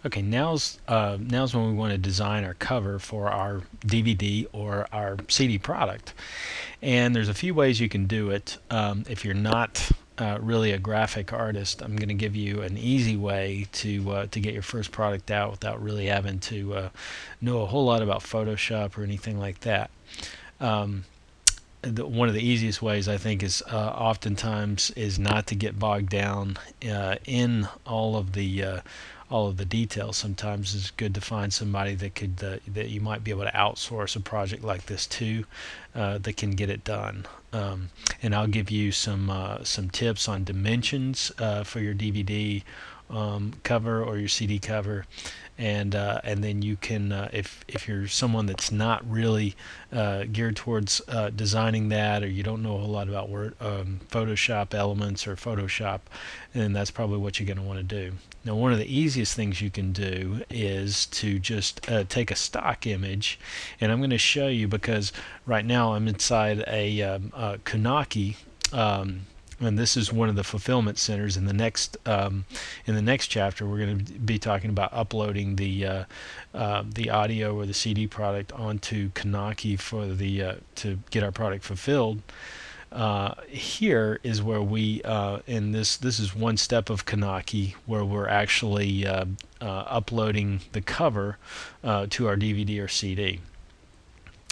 Okay, now's when we want to design our cover for our DVD or our CD product. And there's a few ways you can do it. If you're not really a graphic artist, I'm going to give you an easy way to get your first product out without really having to know a whole lot about Photoshop or anything like that. One of the easiest ways, I think, is oftentimes is not to get bogged down in all of the details. Sometimes it's good to find somebody that you might be able to outsource a project like this to, that can get it done. And I'll give you some tips on dimensions for your DVD cover or your CD cover, and then you can, if you're someone that's not really geared towards designing that, or you don't know a whole lot about Photoshop elements or Photoshop, then that's probably what you're going to want to do. Now, one of the easiest things you can do is to just take a stock image, and I'm going to show you, because right now I'm inside a Kunaki, and this is one of the fulfillment centers. In the next chapter, we're going to be talking about uploading the audio or the CD product onto Kunaki for to get our product fulfilled. Here is where we, in this is one step of Kunaki, where we're actually uploading the cover to our DVD or CD.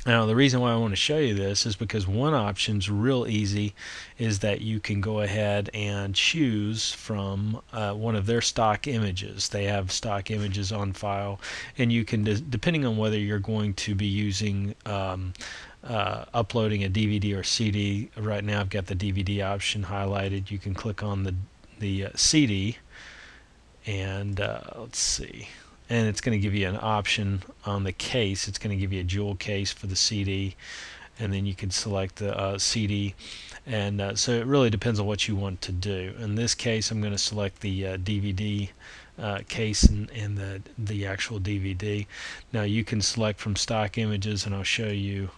Now, the reason why I want to show you this is because one option's real easy, is that you can go ahead and choose from one of their stock images. They have stock images on file, and you can, depending on whether you're going to be using uploading a DVD or CD. Right now I've got the DVD option highlighted. You can click on the CD, and let's see, and it's going to give you an option on the case. It's going to give you a jewel case for the CD, and then you can select the CD, and so it really depends on what you want to do. In this case, I'm going to select the DVD case and the actual DVD. Now, you can select from stock images, and I'll show you.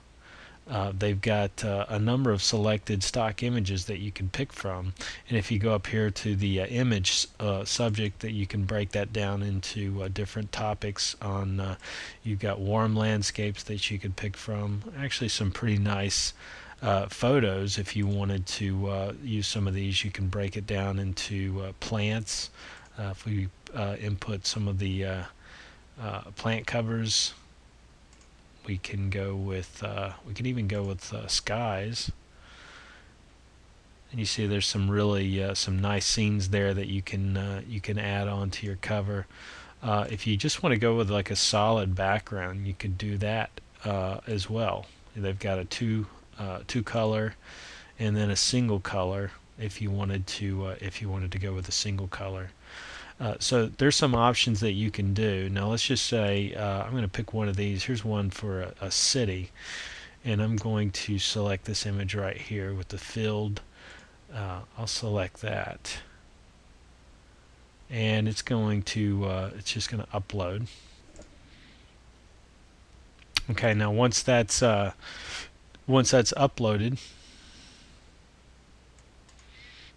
They've got a number of selected stock images that you can pick from, and if you go up here to the image subject, that you can break that down into different topics. On you've got warm landscapes that you could pick from. Actually, some pretty nice photos. If you wanted to use some of these, you can break it down into plants. If we input some of the plant covers, we can go with we can even go with skies, and you see there's some really some nice scenes there that you can add on to your cover. If you just want to go with like a solid background, you could do that as well. They've got a two color and then a single color if you wanted to go with a single color. So there's some options that you can do. Now let's just say I'm going to pick one of these. Here's one for a city, and I'm going to select this image right here with the filled. I'll select that, and it's going to it's just going to upload. Okay, now once that's uploaded,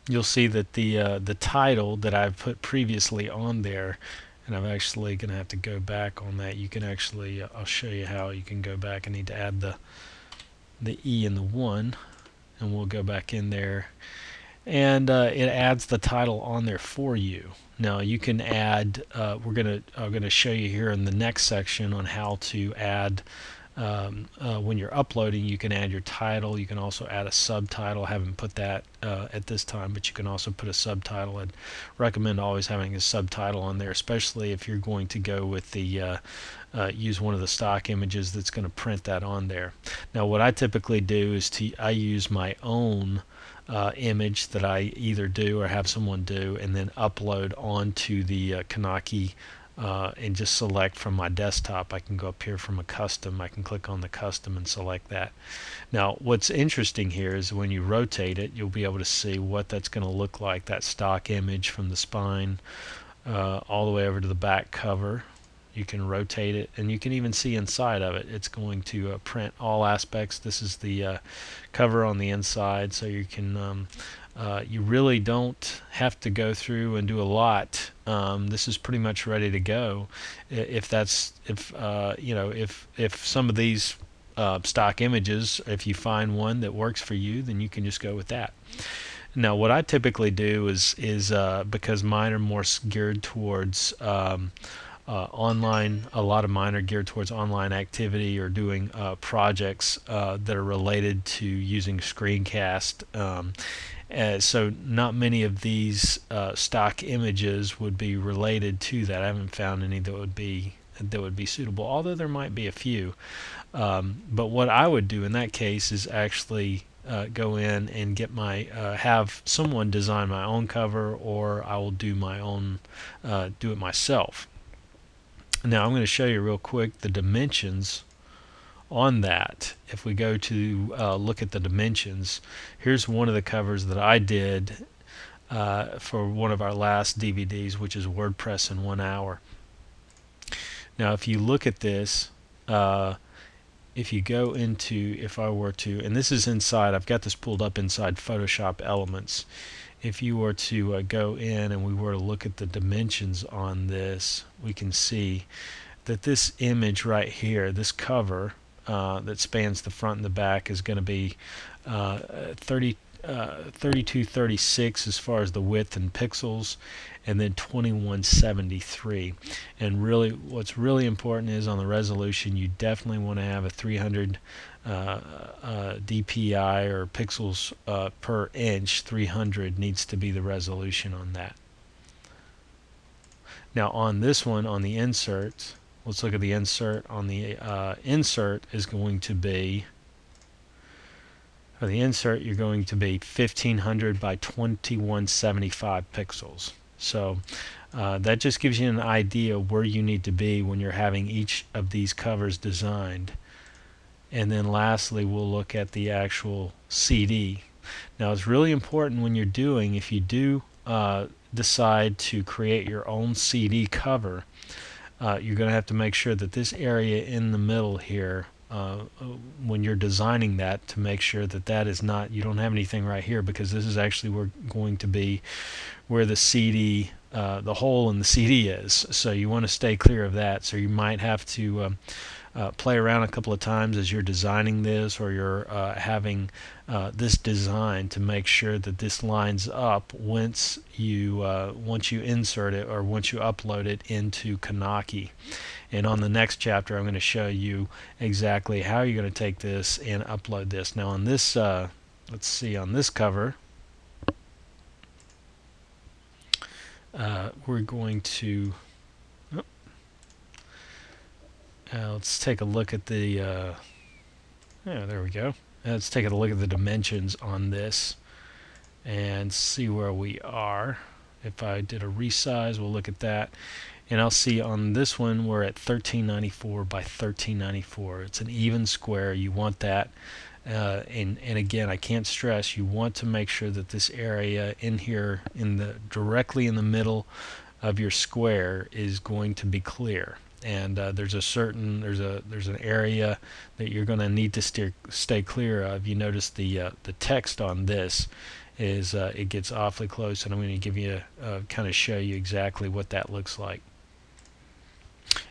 you'll see that the title that I've put previously on there, and I'm actually going to have to go back on that. You can actually, I'll show you how you can go back. I need to add the E and the 1, and we'll go back in there, and it adds the title on there for you. Now you can add. I'm gonna show you here in the next section on how to add. When you're uploading, you can add your title. You can also add a subtitle. I haven't put that at this time, but you can also put a subtitle. I'd recommend always having a subtitle on there, especially if you're going to go with the use one of the stock images that's going to print that on there. Now, what I typically do is I use my own image that I either do or have someone do, and then upload onto the Kunaki. And just select from my desktop. I can go up here from a custom. I can click on the custom and select that. Now, what's interesting here is when you rotate it, you'll be able to see what that's going to look like. That stock image from the spine all the way over to the back cover. You can rotate it, and you can even see inside of it. It's going to print all aspects. This is the cover on the inside, so you can You really don't have to go through and do a lot. This is pretty much ready to go. If some of these stock images, if you find one that works for you, then you can just go with that. Now, what I typically do is because mine are more geared towards online, a lot of mine are geared towards online activity or doing projects that are related to using screencast. So not many of these stock images would be related to that. I haven't found any that would be suitable, although there might be a few. But what I would do in that case is actually go in and get my have someone design my own cover, or I will do my own do it myself. Now I'm going to show you real quick the dimensions on that. If we go to look at the dimensions, here's one of the covers that I did for one of our last DVDs, which is WordPress in 1 hour. Now if you look at this, if you go into, if I were to, and this is inside, I've got this pulled up inside Photoshop Elements. If you were to go in and we were to look at the dimensions on this, we can see that this image right here, this cover that spans the front and the back, is going to be 3236 as far as the width in pixels, and then 2173. And really, what's really important is on the resolution, you definitely want to have a 300 dpi, or pixels per inch. 300 needs to be the resolution on that. Now on this one, on the insert, let's look at the insert. On the insert is going to be, for the insert, you're going to be 1500 by 2175 pixels. So that just gives you an idea of where you need to be when you're having each of these covers designed. And then lastly, we'll look at the actual CD. Now it's really important when you're doing, if you do decide to create your own CD cover, you're going to have to make sure that this area in the middle here, when you're designing that, to make sure that that is not, you don't have anything right here, because this is actually going to be where the CD, the hole in the CD is. So you want to stay clear of that. So you might have to play around a couple of times as you're designing this, or you're having this design, to make sure that this lines up once you insert it, or once you upload it into Kunaki. And on the next chapter, I'm going to show you exactly how you're going to take this and upload this. Now on this, let's see, on this cover, we're going to let's take a look at the yeah, there we go. Let's take a look at the dimensions on this and see where we are. If I did a resize, we'll look at that, and I'll see on this one we're at 1394 by 1394. It's an even square. You want that, and again, I can't stress, you want to make sure that this area in here, directly in the middle of your square, is going to be clear. And there's an area that you're going to need to stay clear of. You notice the text on this is it gets awfully close, and I'm going to give you kind of show you exactly what that looks like.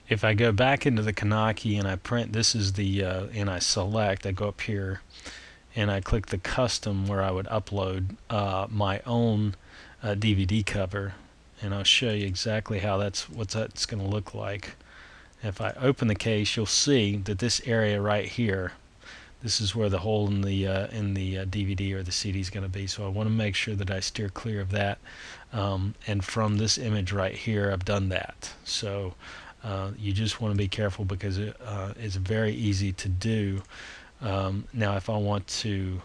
If I go back into the Kunaki and I print, this is the and I select, I go up here and I click the custom, where I would upload my own DVD cover, and I'll show you exactly how what that's going to look like. If I open the case, you'll see that this area right here, this is where the hole in the DVD or the CD is going to be. So I want to make sure that I steer clear of that. And from this image right here, I've done that. So you just want to be careful, because it's very easy to do. Now if I want to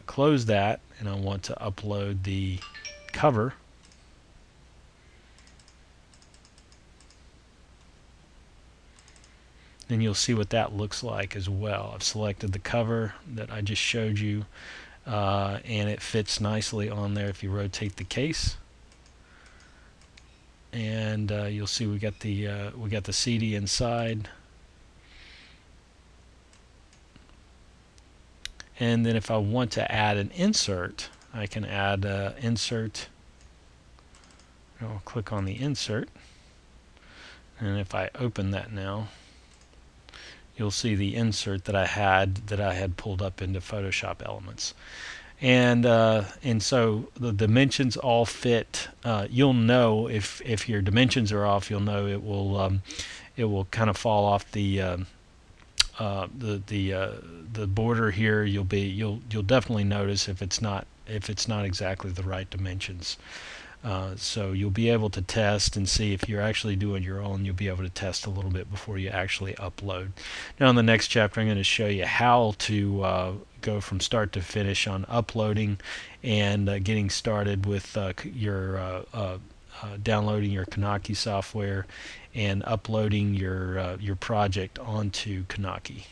close that and I want to upload the cover, then you'll see what that looks like as well. I've selected the cover that I just showed you, and it fits nicely on there if you rotate the case. And you'll see we got the CD inside. And then if I want to add an insert, I can add insert. I'll click on the insert, and if I open that now, you'll see the insert that I had pulled up into Photoshop Elements. And so the dimensions all fit. You'll know if your dimensions are off. You'll know it will kind of fall off the border here. You'll definitely notice if it's not exactly the right dimensions. So you'll be able to test and see if you're actually doing your own. You'll be able to test a little bit before you actually upload. Now in the next chapter I'm going to show you how to go from start to finish on uploading and getting started with your downloading your Kunaki software and uploading your project onto Kunaki.